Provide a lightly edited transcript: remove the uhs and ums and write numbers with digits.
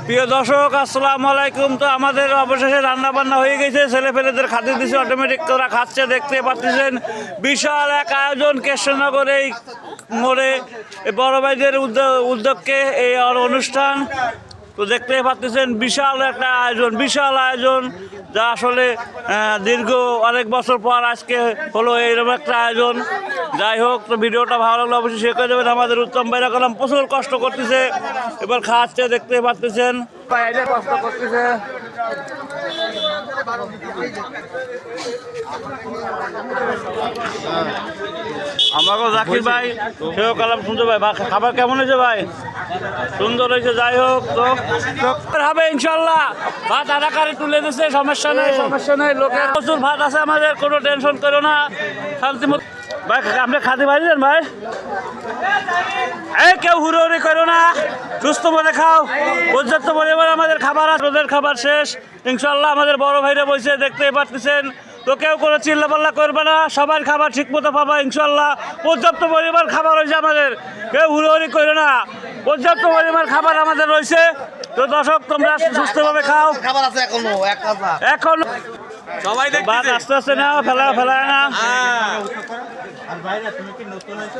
প্রিয় দর্শক, আসসালামু আলাইকুম। তো আমাদের অবশেষে রান্না বান্না হয়ে গেছে, ছেলেপেলেদের খাদ্য দিচ্ছে, অটোমেটিক তোরা খাচ্ছে, দেখতে পাচ্ছেন। বিশাল এক আয়োজন কৃষ্ণনগর এই মোড়ে বড় ভাইদের উদ্যোগকে এই অনুষ্ঠান। তো দেখতে পাচ্ছেন বিশাল একটা আয়োজন, বিশাল আয়োজন, যা আসলে দীর্ঘ অনেক বছর পর আজকে হলো এইরকম একটা আয়োজন। যাই হোক, তো ভিডিওটা ভালো লাগলে অবশ্যই শেয়ার করে দেবেন। আমাদের উত্তম ভাইরা কলাম প্রচুর কষ্ট করতেছে, এবার খাচ্ছে, দেখতে পাচ্ছেন কষ্ট করতেছে। আমাকেও জাকির ভাই, সেও কালাম সুন্দর ভাই। খাবার কেমন হয়েছে ভাই? সুন্দর হয়েছে। যাই হোক, তো হবে ইনশাল্লাহ। ভাত আধাকারে তুলে দিচ্ছে, সমস্যা নেই, সমস্যা নেই। লোকের প্রচুর ভাত আছে, আমাদের কোনো টেনশন করো না, শান্তিমত। ভাই আপনি খাতে পারলেন ভাই? এই কেউ হুড়োহুড়ি করো না, সুস্থ মনে খাও। পর্যাপ্ত পরিমাণ আমাদের খাবার আছে, ওদের খাবার শেষ ইনশাল্লাহ। আমাদের বড় ভাইরা বসে দেখতে পাচ্ছেন। তো কেউ কোনো চিল্লাপাল্লা করবে না, সবার খাবার ঠিক মতো পাবা ইনশাল্লাহ। পর্যাপ্ত পরিমাণ খাবার হয়েছে আমাদের, কেউ হুড়োহুড়ি করো না, পর্যাপ্ত পরিমাণ খাবার আমাদের রয়েছে। তো দর্শক, তোমরা সুস্থভাবে খাও। খাবার আছে এখন সবাই বাদ আস্তে আস্তে নাও, ফেলায় না। আর ভাইরা তুমি কি নতুন হয়েছো?